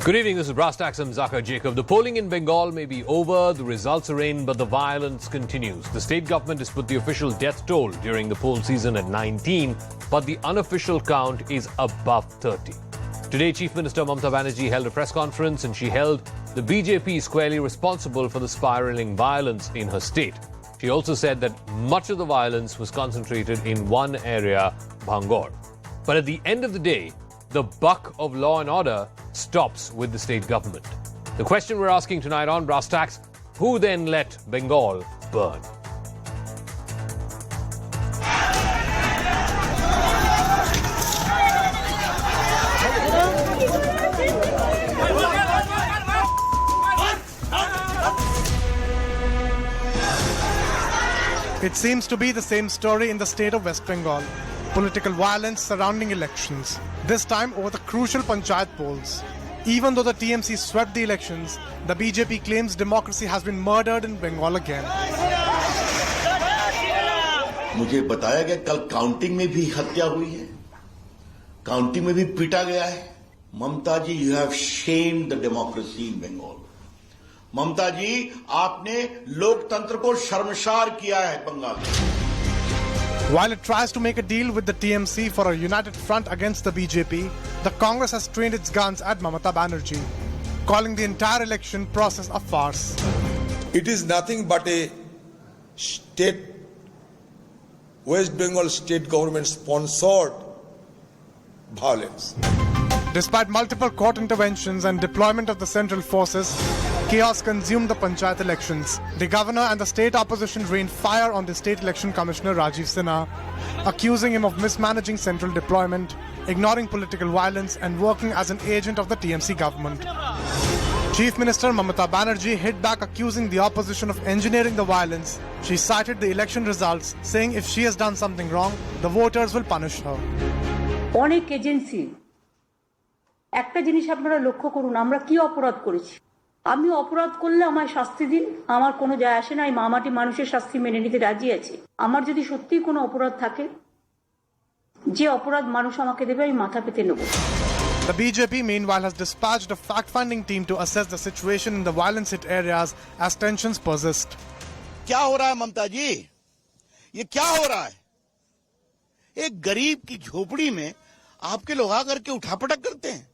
Good evening, this is Brass Tax. I'm Zakir Jacob. The polling in Bengal may be over, the results are in, but the violence continues. The state government has put the official death toll during the poll season at 19, but the unofficial count is above 30. Today, Chief Minister Mita Banerjee held a press conference and she held the BJP squarely responsible for the spiralling violence in her state. She also said that much of the violence was concentrated in one area, Bhangar. But at the end of the day, the buck of law and order stops with the state government. The question we're asking tonight on Brass Tax, who then let Bengal burn? It seems to be the same story in the state of West Bengal. Political violence surrounding elections, this time over the crucial Panchayat polls. Even though the TMC swept the elections, the BJP claims democracy has been murdered in Bengal again. मुझे बताया गया कल counting में भी हत्या हुई है, counting में भी पीटा गया है. ममता जी, you have shamed the democracy in Bengal. ममता जी, आपने लोकतंत्र को शर्मसार किया है बंगाल में. While it tries to make a deal with the TMC for a united front against the BJP, the Congress has trained its guns at Mita Banerjee, calling the entire election process a farce. It is nothing but a state, West Bengal state government sponsored violence. Despite multiple court interventions and deployment of the central forces, chaos consumed the Panchayat elections. The governor and the state opposition rained fire on the state election commissioner Rajiv Sinha, accusing him of mismanaging central deployment, ignoring political violence and working as an agent of the TMC government. Chief Minister Mita Banerjee hit back, accusing the opposition of engineering the violence. She cited the election results, saying if she has done something wrong, the voters will punish her. অনেক agency একটা জিনিস আপনারা লক্ষ্য করুন, আমরা কি অপরাধ করেছি? আমি অপরাধ করলে আমায় শাস্তি দিন, আমার কোনো যায় আসে না, আমি মামাটি মানুষের শাস্তি মেনে নিতে রাজি আছি. আমার যদি সত্যিই কোনো অপরাধ থাকে, যে অপরাধ মানুষ আমাকে দেবে আমি মাথা পেতে নেব. The BJP meanwhile has dispatched a fact-finding team to assess the situation in the violence-hit areas as tensions persist. क्या हो रहा है ममता जी? ये क्या हो रहा है? एक गरीब की झोपड़ी में आपके लोग आकर के उठापटक करते हैं,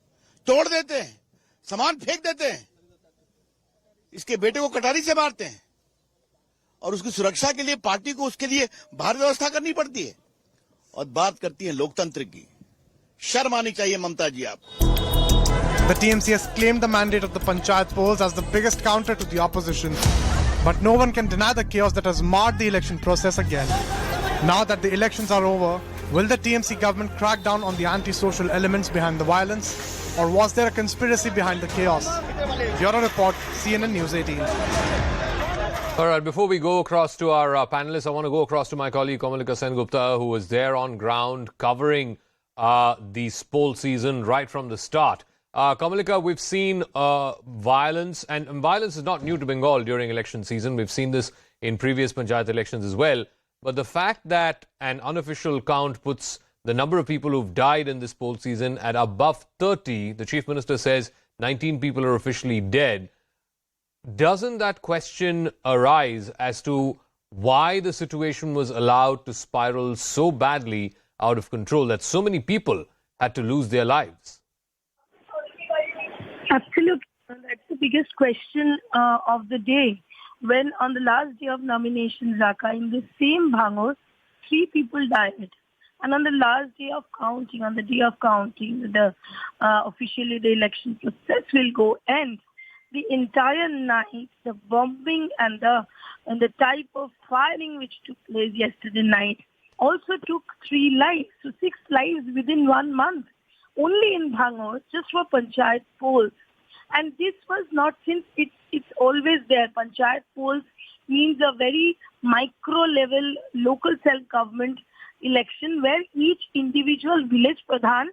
तोड़ देते हैं, सामान फेंक देते हैं, इसके बेटे को कटारी से मारते हैं और उसकी सुरक्षा के लिए पार्टी को उसके लिए बाहर व्यवस्था करनी पड़ती है और बात करती है लोकतंत्र की. शर्म आनी चाहिए ममता जी आपको. The TMC has claimed the mandate of the Panchayat polls as the biggest counter to the opposition. But no one can deny the chaos that has marred the election process again. Now that the elections are over, will the TMC government crack down on the anti-social elements behind the violence? Or was there a conspiracy behind the chaos? Bureau Report, CNN News 18. All right, before we go across to our panelists, I want to go across to my colleague Kamalika Sengupta, who was there on ground covering the poll season right from the start. Kamalika, we've seen violence, and violence is not new to Bengal during election season. We've seen this in previous Panchayat elections as well. But the fact that an unofficial count puts the number of people who've died in this poll season at above 30, the Chief Minister says 19 people are officially dead. Doesn't that question arise as to why the situation was allowed to spiral so badly out of control that so many people had to lose their lives? Absolutely. That's the biggest question of the day. When on the last day of nomination, Zaka, in the same Bhangar, 3 people died. And on the last day of counting, officially the election process will go end. The entire night, the bombing and the type of firing which took place yesterday night also took 3 lives. So 6 lives within 1 month. Only in Bhangar, just for Panchayat polls. And this was not, since it's always there. Panchayat polls means a very micro-level local self-government election where each individual village pradhan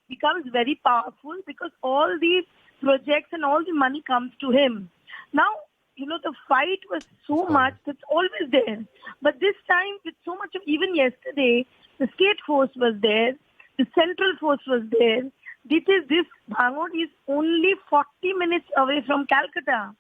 becomes very powerful because all the projects and all the money comes to him. Now, the fight was so much, that's always there. But this time, with so much of, even yesterday, the state force was there, the central force was there, this Bhangot is only 40 minutes away from Calcutta.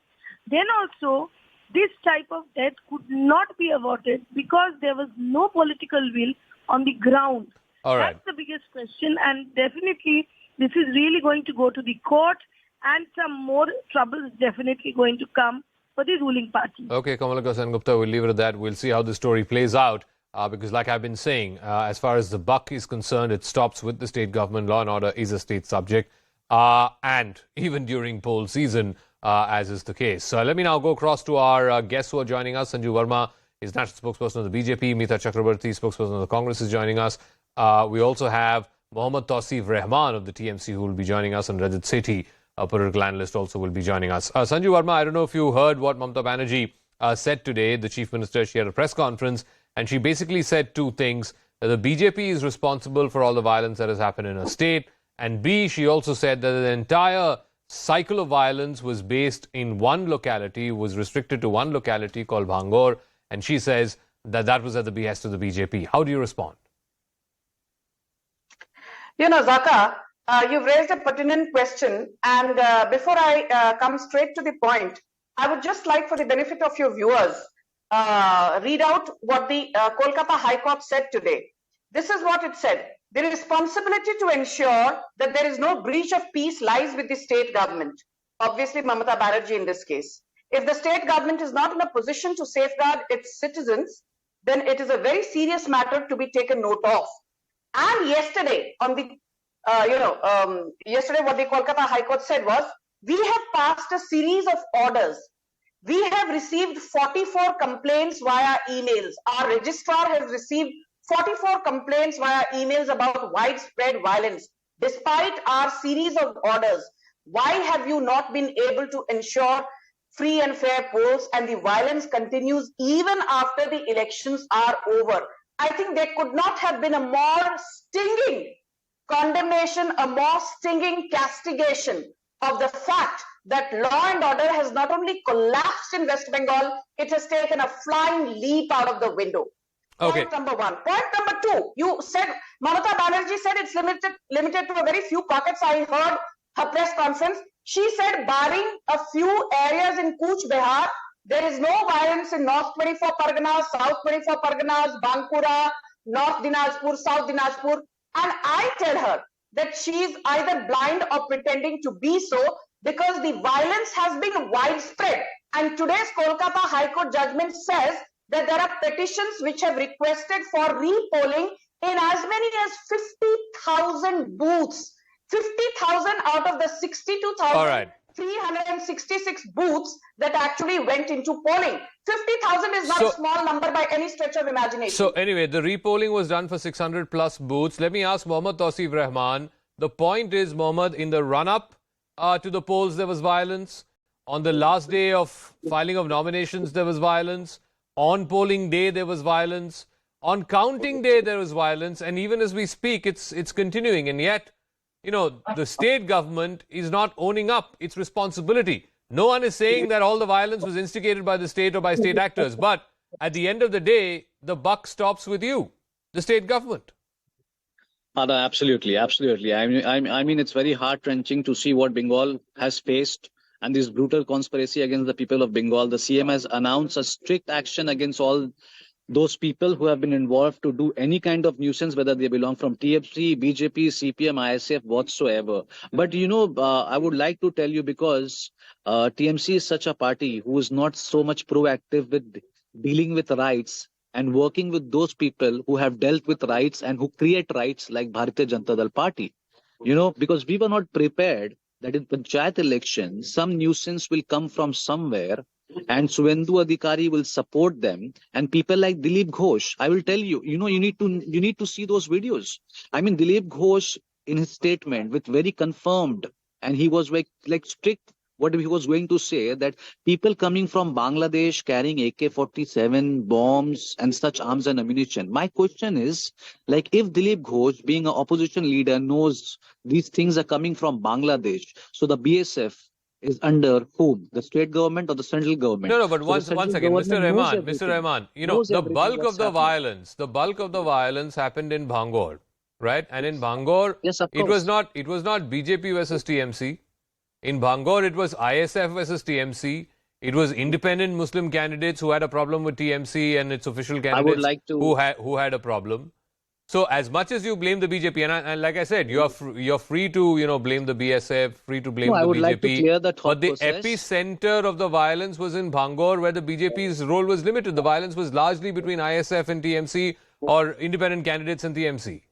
Then also, this type of death could not be averted because there was no political will on the ground. All right. That's the biggest question, and definitely this is really going to go to the court, and some more trouble is definitely going to come for the ruling party. Okay, Kamalika Sengupta, we'll leave it at that. We'll see how the story plays out. Because like I've been saying, as far as the buck is concerned, it stops with the state government. Law and order is a state subject. And even during poll season, as is the case. So let me now go across to our guests who are joining us. Sanju Verma is national spokesperson of the BJP. Mita Chakraborti, spokesperson of the Congress, is joining us. We also have Tauseef Rahman of the TMC who will be joining us, and Rajat Sethi, a political analyst, also will be joining us. Sanju Verma, I don't know if you heard what Mamata Banerjee said today. The Chief Minister, she had a press conference, and she basically said two things. That the BJP is responsible for all the violence that has happened in her state. And B, she also said that the entire cycle of violence was based in one locality, was restricted to one locality called Bhangot. And she says that that was at the behest of the BJP. How do you respond? You know, Zaka, you've raised a pertinent question. And before I come straight to the point, I would just like, for the benefit of your viewers, read out what the Kolkata High Court said today. This is what it said. The responsibility to ensure that there is no breach of peace lies with the state government. Obviously, Mamata Banerjee in this case. If the state government is not in a position to safeguard its citizens, then it is a very serious matter to be taken note of. And yesterday, on the, yesterday what the Kolkata High Court said was, we have passed a series of orders. We have received 44 complaints via emails. Our registrar has received 44 complaints via emails about widespread violence. Despite our series of orders, why have you not been able to ensure free and fair polls, and the violence continues even after the elections are over? I think there could not have been a more stinging condemnation, a more stinging castigation of the fact that law and order has not only collapsed in West Bengal, it has taken a flying leap out of the window. Okay. Point number one. Point number two, you said, Mamata Banerjee said it's limited to a very few pockets. I heard her press conference. She said, barring a few areas in Cooch Behar, there is no violence in North 24 Parganas, South 24 Parganas, Bankura, North Dinajpur, South Dinajpur. And I tell her that she is either blind or pretending to be so, because the violence has been widespread. And today's Kolkata High Court judgment says that there are petitions which have requested for repolling in as many as 50,000 booths. 50,000 out of the 62,366 booths that actually went into polling. 50,000 is not a small number by any stretch of imagination. So anyway, the repolling was done for 600 plus booths. Let me ask Mohammad Tauseef Rahman. The point is, Mohammad, in the run-up to the polls, there was violence. On the last day of filing of nominations, there was violence. On polling day, there was violence. On counting day, there was violence. And even as we speak, it's continuing. And yet, you know, the state government is not owning up its responsibility. No one is saying that all the violence was instigated by the state or by state actors. But at the end of the day, the buck stops with you, the state government. No, absolutely, absolutely. I mean, it's very heart-wrenching to see what Bengal has faced, and this brutal conspiracy against the people of Bengal. The CM has announced a strict action against all those people who have been involved to do any kind of nuisance, whether they belong from TFC, BJP, CPM, ISF, whatsoever. But, you know, I would like to tell you, because TMC is such a party who is not so much proactive with dealing with rights and working with those people who have dealt with rights and who create rights, like Bharatiya Janata Dal Party. You know, because we were not prepared that in Panchayat elections, some nuisance will come from somewhere and Suvendu Adhikari will support them, and people like Dilip Ghosh. I will tell you, you know, you need to see those videos. I mean, Dilip Ghosh in his statement with very confirmed, and he was like strict what he was going to say, that people coming from Bangladesh carrying AK-47 bombs and such arms and ammunition. My question is, like, if Dilip Ghosh, being an opposition leader, knows these things are coming from Bangladesh, so the BSF is under whom? The state government or the central government? No, but once again, Mr. Rahman, you know, the bulk of the violence happened in Bhangot. right? And in Bangor, Yes, of it was course. not BJP versus TMC. In Bangor, it was ISF versus TMC. It was independent Muslim candidates who had a problem with TMC and its official I would candidates like to. who had a problem. So as much as you blame the BJP, and like I said, you're free to blame the BSF, free to blame No, I the would BJP. like to clear the thought But the process. epicenter of the violence was in Bangor, where the BJP's role was limited. The violence was largely between ISF and TMC, or independent candidates and TMC.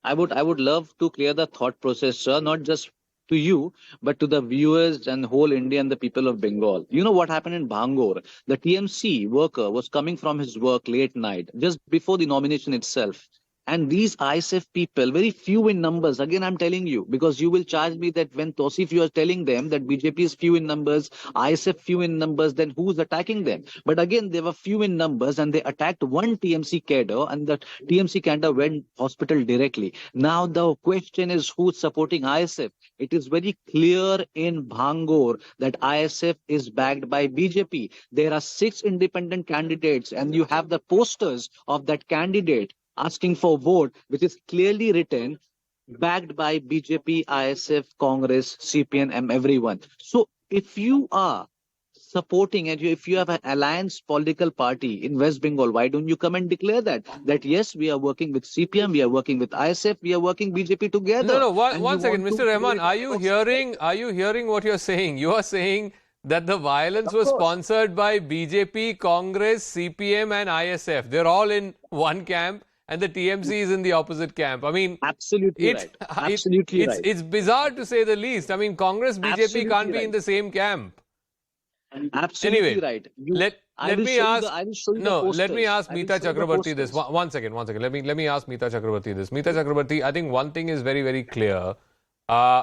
I would love to clear the thought process, sir, not just to you, but to the viewers and whole India and the people of Bengal. You know what happened in Bangor? The TMC worker was coming from his work late night, just before the nomination itself. And these ISF people, very few in numbers, again, I'm telling you, because you will charge me that when Tauseef, you are telling them that BJP is few in numbers, ISF few in numbers, then who's attacking them? But again, they were few in numbers and they attacked one TMC cadre, and the TMC cadre went hospital directly. Now the question is who's supporting ISF? It is very clear in Bangor that ISF is backed by BJP. There are 6 independent candidates and you have the posters of that candidate asking for vote, which is clearly written, backed by BJP, ISF, Congress, CPN, everyone. So if you are supporting and if you have an alliance political party in West Bengal, why don't you come and declare that yes, we are working with CPM, we are working with ISF, we are working BJP together. No, one second, Mr. Rahman, are you hearing what you're saying? You are saying that the violence was sponsored by BJP, Congress, CPM and ISF. They're all in one camp and the TMC is in the opposite camp. I mean, Absolutely right. Absolutely right. It's bizarre to say the least. I mean, Congress, BJP Absolutely can't be right. in the same camp. Absolutely Anyway, right. let me ask Mita Chakraborti this. One. One second. Let me ask Mita Chakraborti this. Mita Chakraborti, I think one thing is very, very clear.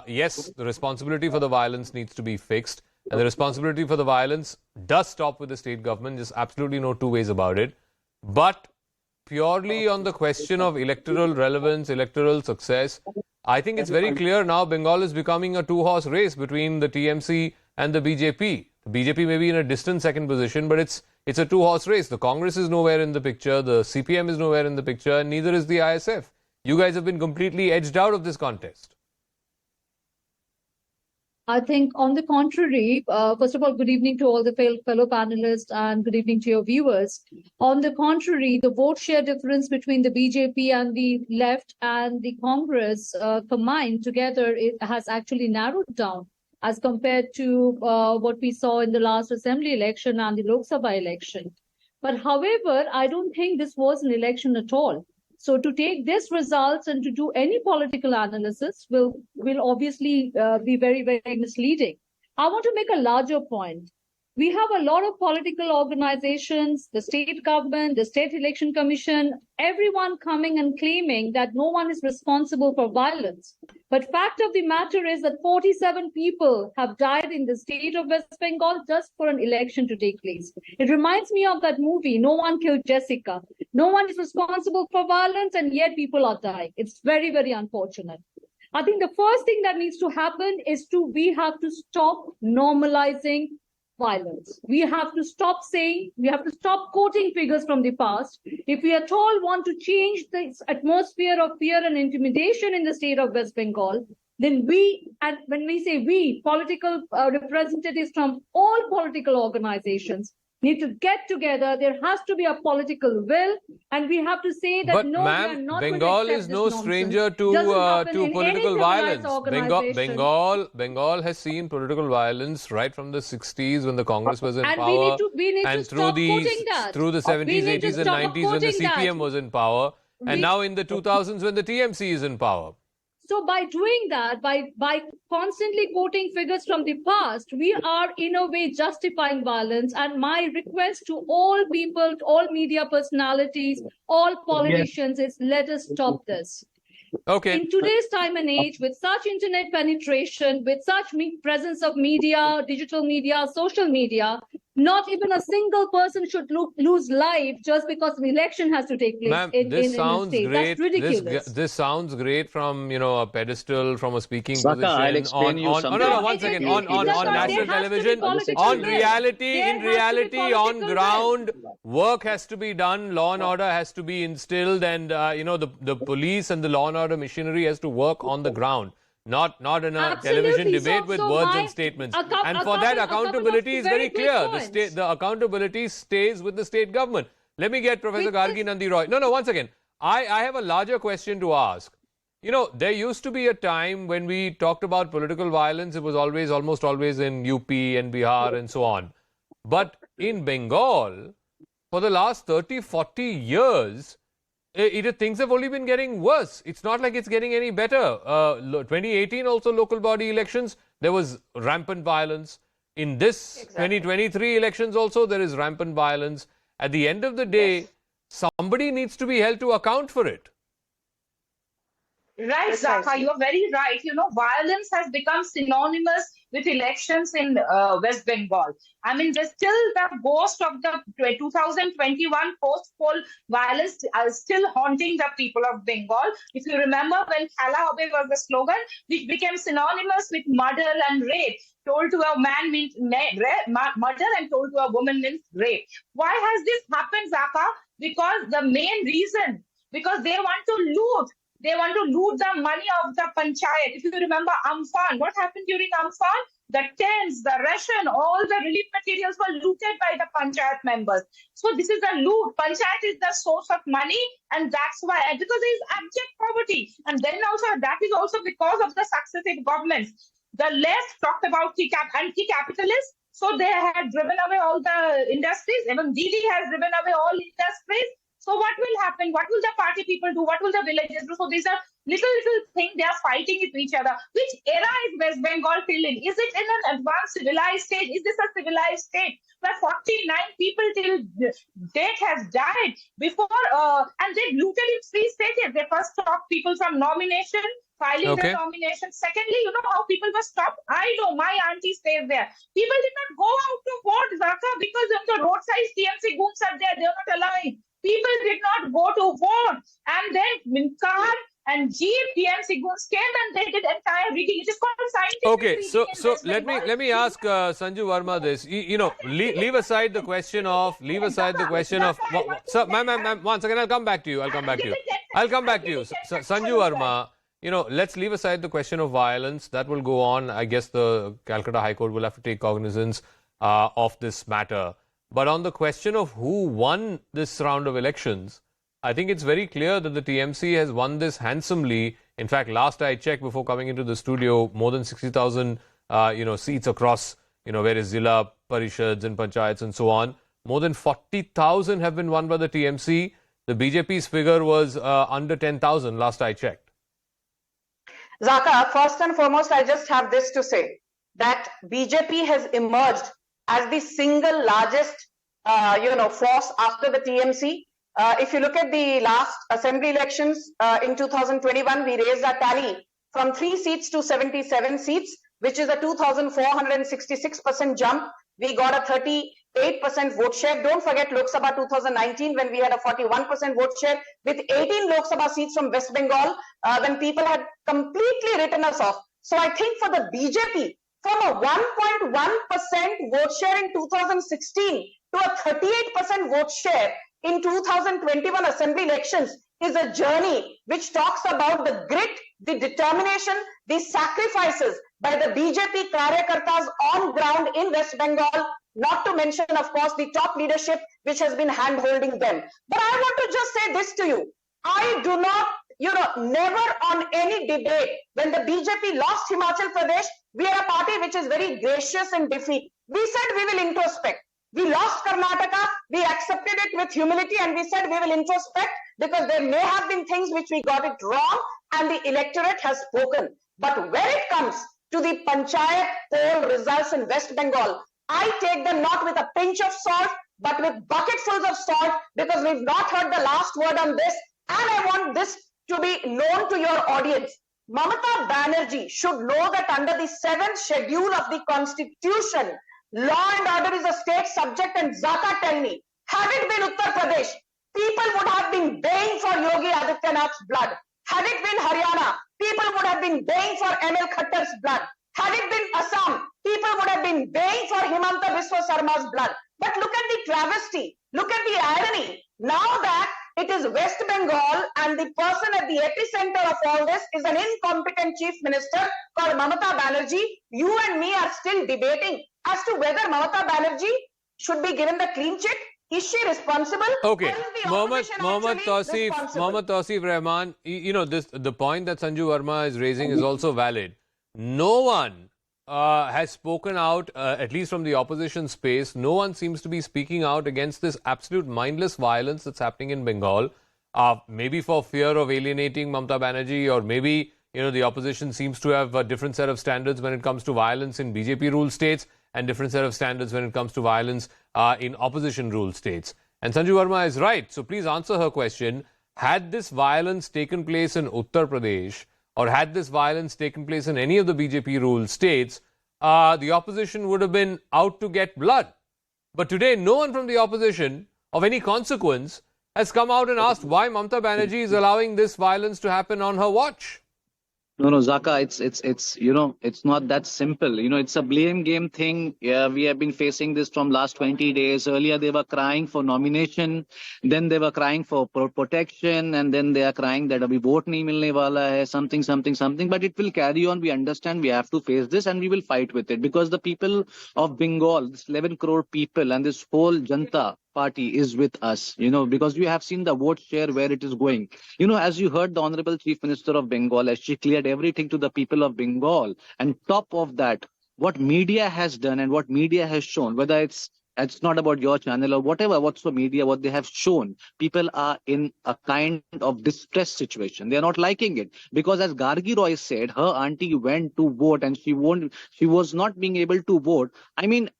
Yes, the responsibility for the violence needs to be fixed. And the responsibility for the violence does stop with the state government. There's absolutely no two ways about it. But purely on the question of electoral relevance, electoral success, I think it's very clear now Bengal is becoming a two-horse race between the TMC and the BJP. The BJP may be in a distant second position, but it's a two-horse race. The Congress is nowhere in the picture, the CPM is nowhere in the picture, and neither is the ISF. You guys have been completely edged out of this contest. I think on the contrary, first of all, good evening to all the fellow panelists and good evening to your viewers. On the contrary, the vote share difference between the BJP and the left and the Congress combined together, it has actually narrowed down as compared to what we saw in the last assembly election and the Lok Sabha election. But however, I don't think this was an election at all. So to take these results and to do any political analysis will obviously be very, very misleading. I want to make a larger point. We have a lot of political organizations, the state government, the state election commission, everyone coming and claiming that no one is responsible for violence. But fact of the matter is that 47 people have died in the state of West Bengal just for an election to take place. It reminds me of that movie, No One Killed Jessica. No one is responsible for violence and yet people are dying. It's very, very unfortunate. I think the first thing that needs to happen is we have to stop normalizing violence. We have to stop quoting figures from the past. If we at all want to change this atmosphere of fear and intimidation in the state of West Bengal, then and when we say we, political representatives from all political organizations need to get together. There has to be a political will, and we have to say that but no, we are not Bengal is no stranger to political violence. Bengal has seen political violence right from the 60s when the Congress was in power, and through the 70s, 80s, and 90s when the CPM was in power, and now in the 2000s when the TMC is in power. So by doing that, by constantly quoting figures from the past, we are in a way justifying violence. And my request to all people, to all media personalities, all politicians is let us stop this. Okay. In today's time and age, with such internet penetration, with such presence of media, digital media, social media, Not even a single person should lose life just because an election has to take place Ma'am, in this a sounds state. great. That's ridiculous. This sounds great from, a pedestal, from a speaking Saka, position. I'll explain you something. No, one second. On national television, on reality, in reality, on ground, work has to be done. Law and order has to be instilled, and the police and the law and order machinery has to work on the ground. Not in a television debate with words and statements. And for that, accountability is very clear. The accountability stays with the state government. Let me get Professor Gargi Nandi Roy. No, one second. I have a larger question to ask. There used to be a time when we talked about political violence. It was almost always in UP and Bihar and so on. But in Bengal, for the last 30, 40 years, things have only been getting worse. It's not like it's getting any better. 2018 also local body elections, there was rampant violence. In this 2023 elections also, there is rampant violence. At the end of the day, somebody needs to be held to account for it. Right, Zaka, you're very right. Violence has become synonymous with elections in West Bengal. I mean, there's still the ghost of the 2021 post-poll violence still haunting the people of Bengal. If you remember, when Khala Hobe was the slogan, which became synonymous with murder and rape. Told to a man means murder and told to a woman means rape. Why has this happened, Zaka? Because the main reason, because they want to loot. They want to loot the money of the Panchayat. If you remember Amphan, what happened during Amphan? The tents, the ration, all the relief materials were looted by the Panchayat members. So this is a loot. Panchayat is the source of money, and that's why, because there is abject poverty. And then also, that is also because of the successive governments. The left talked about anti-capitalist, so they had driven away all the industries. Even Didi has driven away all industries. So what will happen? What will the party people do? What will the villagers do? So these are little things they are fighting with each other. Which era is West Bengal still in? Is it in an advanced civilized state? Is this a civilized state where 49 people till date has died before and they looted in 3 stages? They first stopped people from nomination, filing their nomination. Secondly, you know how people were stopped? I know, my auntie stays there. People did not go out to vote, Zaka, because of the roadside TMC goons are there. They are not allowing. People did not go to vote. And then car and Jeep TMC goons came and they did entire rigging. It is called scientific rigging. So let me ask Sanju Verma this. Leave aside the question of sir, ma'am, once again I'll come back to you. Sanju Verma, let's leave aside the question of violence. That will go on. I guess the Calcutta High Court will have to take cognizance of this matter. But on the question of who won this round of elections, I think it's very clear that the TMC has won this handsomely. In fact, last I checked before coming into the studio, more than 60,000 seats across various Zilla Parishads and Panchayats and so on. More than 40,000 have been won by the TMC. The BJP's figure was under 10,000 last I checked. Zaka, first and foremost, I just have this to say, that BJP has emerged as the single largest, force after the TMC. If you look at the last assembly elections in 2021, we raised our tally from 3 seats to 77 seats, which is a 2,466% jump. We got a 38% vote share. Don't forget Lok Sabha 2019 when we had a 41% vote share with 18 Lok Sabha seats from West Bengal when people had completely written us off. So I think for the BJP, from a 1.1% vote share in 2016 to a 38% vote share in 2021 assembly elections is a journey which talks about the grit, the determination, the sacrifices by the BJP Karyakartas on ground in West Bengal, not to mention, of course, the top leadership which has been hand-holding them. But I want to just say this to you. I do not, never on any debate, when the BJP lost Himachal Pradesh, we are a party which is very gracious in defeat. We said we will introspect. We lost Karnataka, we accepted it with humility and we said we will introspect because there may have been things which we got it wrong and the electorate has spoken. But when it comes to the Panchayat poll results in West Bengal, I take them not with a pinch of salt, but with bucketfuls of salt because we've not heard the last word on this. And I want this to be known to your audience. Mamata Banerjee should know that under the 7th schedule of the Constitution, Law and order is a state subject, and Zaka, tell me, had it been Uttar Pradesh, people would have been baying for Yogi Adityanath's blood. Had it been Haryana, people would have been baying for NL Khattar's blood. Had it been Assam, people would have been baying for Himanta Biswa Sarma's blood. But look at the travesty, look at the irony. Now that it is West Bengal and the person at the epicenter of all this is an incompetent chief minister called Mamata Banerjee, you and me are still debating as to whether Mamata Banerjee should be given the clean chit. Is she responsible? Okay, Or is the Mohammad opposition actually Tauseef Rahman, the point that Sanju Verma is raising is also valid. No one has spoken out, at least from the opposition space. No one seems to be speaking out against this absolute mindless violence that's happening in Bengal. Maybe for fear of alienating Mamata Banerjee, or maybe the opposition seems to have a different set of standards when it comes to violence in BJP-ruled states, and different set of standards when it comes to violence in opposition-ruled states. And Sanju Verma is right. So please answer her question. Had this violence taken place in Uttar Pradesh, or had this violence taken place in any of the BJP-ruled states, the opposition would have been out to get blood. But today, no one from the opposition of any consequence has come out and asked why Mamata Banerjee is allowing this violence to happen on her watch. No, Zaka, it's not that simple. It's a blame game thing. Yeah, we have been facing this from last 20 days. Earlier, they were crying for nomination. Then they were crying for protection. And then they are crying that abhi vote nahi milne wala hai, something. But it will carry on. We understand we have to face this and we will fight with it. Because the people of Bengal, this 11 crore people and this whole Janta party is with us, because we have seen the vote share where it is going. As you heard the Honorable Chief Minister of Bengal, as she cleared everything to the people of Bengal, and top of that, what media has done and what media has shown, whether it's not about your channel or whatever, what's the media, what they have shown, people are in a kind of distress situation. They are not liking it. Because as Gargi Roy said, her auntie went to vote and she was not being able to vote. I mean,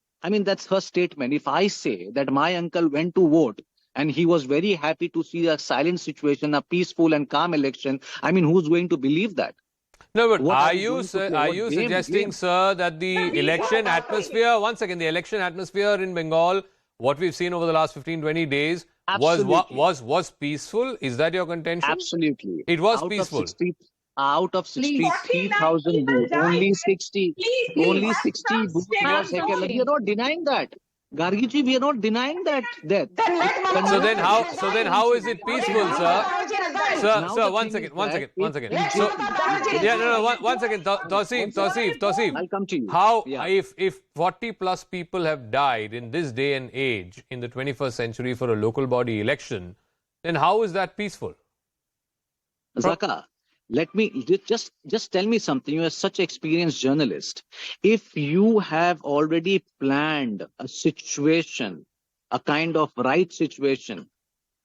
that's her statement. If I say that my uncle went to vote and he was very happy to see a silent situation, a peaceful and calm election, who's going to believe that? No, but are you suggesting, sir, that the election atmosphere, once again, the election atmosphere in Bengal, what we've seen over the last 15-20 days, was peaceful? Is that your contention? Absolutely. It was peaceful. Out of 63,000 votes, only 60 votes was taken. We are not denying that. Gargi ji, we are not denying that death. So then how is it peaceful, sir? Sir, one second. So, one second. Tauseef. I'll come to you. How, if 40 plus people have died in this day and age, in the 21st century for a local body election, then how is that peaceful? Zaka, let me just tell me something. You are such an experienced journalist. If you have already planned a situation, a kind of right situation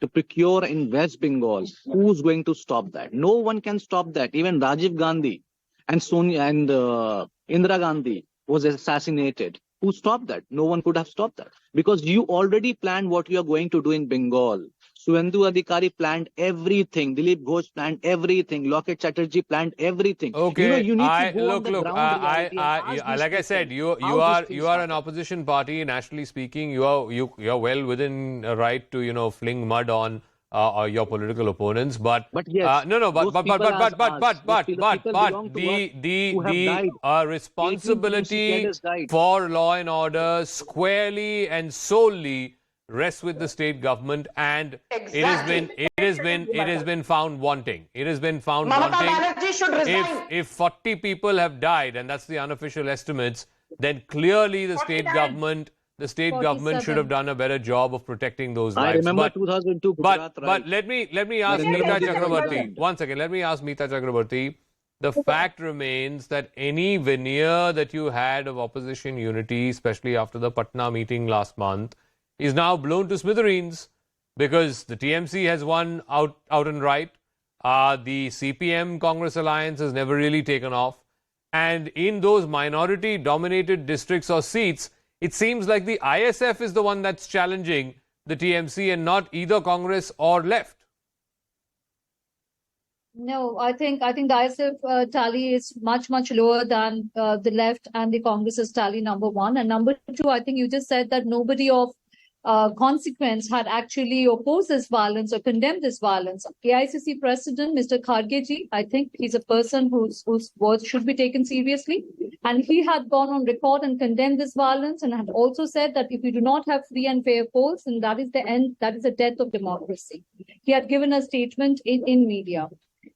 to procure in West Bengal, who's going to stop that? No one can stop that. Even Rajiv Gandhi and Sonia and Indira Gandhi was assassinated. Who stopped that? No one could have stopped that. Because you already planned what you are going to do in Bengal. Suvendu Adhikari planned everything. Dilip Ghosh planned everything. Loket Chatterjee planned everything. Okay, you need to go on the look. ground Like I said, you are an opposition party. Nationally speaking, you are well within a right to fling mud on your political opponents. But yes, the responsibility for law and order squarely and solely rests with the state government, and Exactly. it has been found wanting. It has been found Mamata wanting. Banerjee should resign. If 40 people have died, and that's the unofficial estimates, then clearly the state government should have done a better job of protecting those lives. I remember 2002 Gujarat, but let me ask Mita Chakraborti. One second. Let me ask Mita Chakraborti. The fact remains that any veneer that you had of opposition unity, especially after the Patna meeting last month, is now blown to smithereens, because the TMC has won out and right. The CPM Congress alliance has never really taken off. And in those minority-dominated districts or seats, it seems like the ISF is the one that's challenging the TMC and not either Congress or left. No, I think the ISF tally is much lower than the left and the Congress's tally, number one. And number two, I think you just said that nobody of consequence had actually opposed this violence or condemned this violence. AICC President, Mr. Kharge, I think he's a person whose words should be taken seriously. And he had gone on record and condemned this violence and had also said that if we do not have free and fair polls, then that is the end, that is the death of democracy. He had given a statement in media.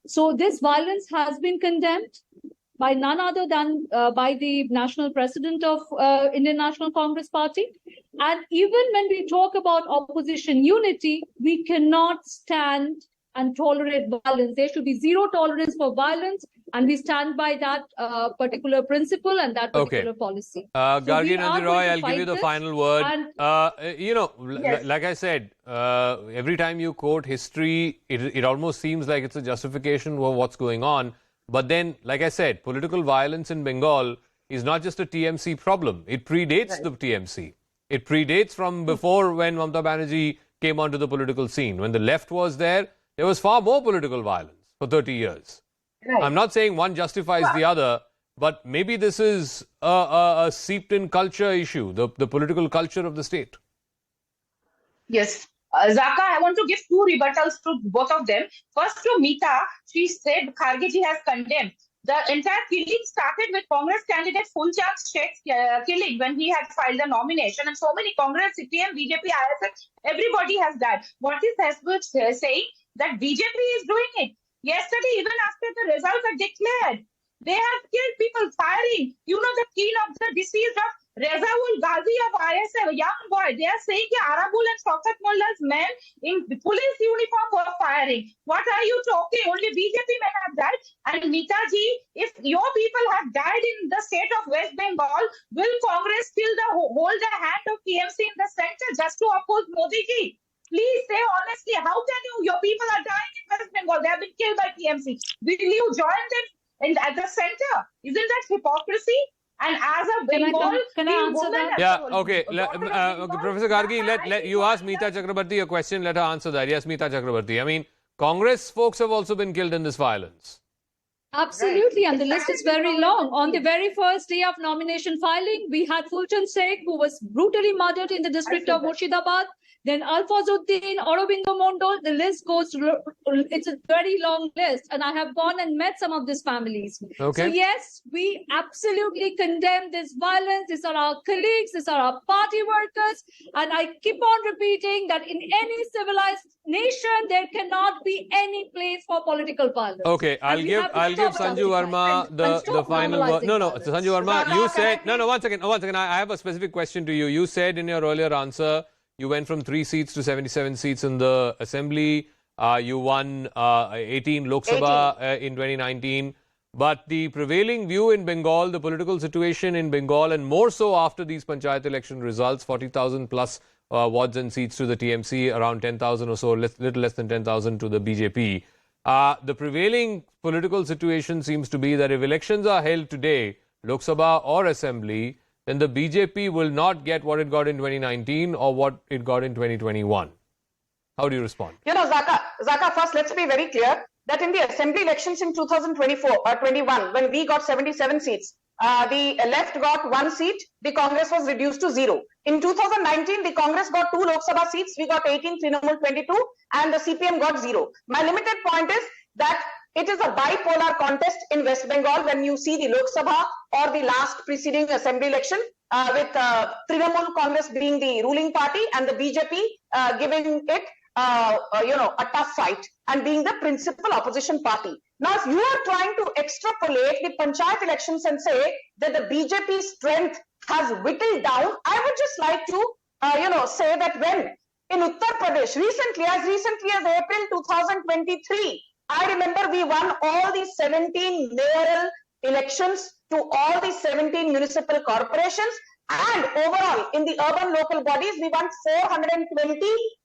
So this violence has been condemned by none other than by the national president of Indian National Congress Party. And even when we talk about opposition unity, we cannot stand and tolerate violence. There should be zero tolerance for violence, and we stand by that particular principle and that particular policy. Gargi Nandi Roy, I'll give you the final word. Yes. Like I said, every time you quote history, it almost seems like it's a justification for what's going on. But then, like I said, political violence in Bengal is not just a TMC problem. It predates the TMC. It predates from before when Mamata Banerjee came onto the political scene. When the left was there was far more political violence for 30 years. Right. I'm not saying one justifies the other, but maybe this is a seeped-in culture issue, the political culture of the state. Yes. Zaka, I want to give two rebuttals to both of them. First to Mita, she said Kharge has condemned. The entire killing started with Congress candidate Fulchand Sheikh's killing when he had filed a nomination, and so many Congress, CPM, BJP, ISF, everybody has died. What is Hesbuch saying? That BJP is doing it. Yesterday, even after the results are declared, they have killed people firing. You know the kin of the deceased of Rezaul Ghazi of ISF, a young boy. They are saying that Arabul and Shaukat Molla's men in police uniform were firing. What are you talking? Only BJP men have died. And Mita ji, if your people have died in the state of West Bengal, will Congress still hold the hand of TMC in the center just to oppose Modi ji? Please say honestly, how can your people are dying in West Bengal? They have been killed by TMC. Will you join them at the center? Isn't that hypocrisy? And as a Bengal, can I answer that? Yeah, okay. Professor Gargi, let you ask Mita Chakraborti a question. Let her answer that. Yes, Mita Chakraborti. I mean, Congress folks have also been killed in this violence. Absolutely, and the list is very long. On the very first day of nomination filing, we had Fulchand Sheikh, who was brutally murdered in the district of Murshidabad. Then Alfazuddin, Aurobindo Mondal, the list goes, it's a very long list. And I have gone and met some of these families. Okay. So yes, we absolutely condemn this violence. These are our colleagues, these are our party workers. And I keep on repeating that in any civilized nation, there cannot be any place for political violence. Okay, I'll give Sanju Verma the final word. No, Sanju Verma, you said, one second. I have a specific question to you. You said in your earlier answer, you went from 3 seats to 77 seats in the assembly. You won 18 Lok Sabha in 2019. But the prevailing view in Bengal, the political situation in Bengal, and more so after these Panchayat election results, 40,000 plus wards and seats to the TMC, around 10,000 or so, little less than 10,000 to the BJP. The prevailing political situation seems to be that if elections are held today, Lok Sabha or Assembly, then the BJP will not get what it got in 2019 or what it got in 2021. How do you respond? Zaka, first let's be very clear that in the assembly elections in 2024 or 21, when we got 77 seats, the left got 1 seat, the Congress was reduced to 0. In 2019, the Congress got 2 Lok Sabha seats, we got 18, Trinamool 22, and the CPM got 0. My limited point is that it is a bipolar contest in West Bengal when you see the Lok Sabha or the last preceding assembly election with Trinamool Congress being the ruling party and the BJP giving it a tough fight and being the principal opposition party. Now, if you are trying to extrapolate the Panchayat elections and say that the BJP strength has whittled down, I would just like to, say that when in Uttar Pradesh, as recently as April 2023, I remember we won all the 17 mayoral elections to all the 17 municipal corporations, and overall in the urban local bodies we won 420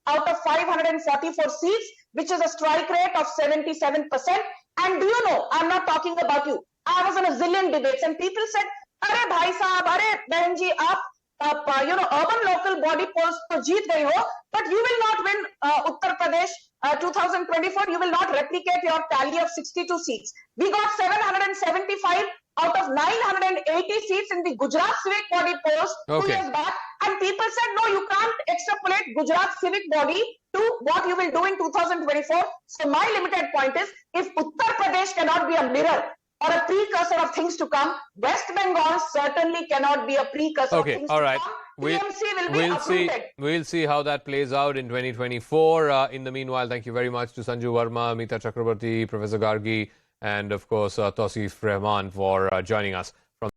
out of 544 seats, which is a strike rate of 77%. And do you know, I'm not talking about you, I was in a zillion debates and people said, "Arey bhai sahab, arey behan ji, aap urban local body polls to jeet gayi ho, but you will not win Uttar Pradesh 2024. You will not replicate your tally of 62 seats. We got 775 out of 980 seats in the Gujarat civic body polls 2 years back, and people said, no, you can't extrapolate Gujarat civic body to what you will do in 2024. So my limited point is, if Uttar Pradesh cannot be a mirror or a precursor of things to come, West Bengal certainly cannot be a precursor of things to come. TMC will be uprooted. We'll see how that plays out in 2024. In the meanwhile, thank you very much to Sanju Verma, Mita Chakraborti, Professor Gargi, and of course Tauseef Rahman for joining us.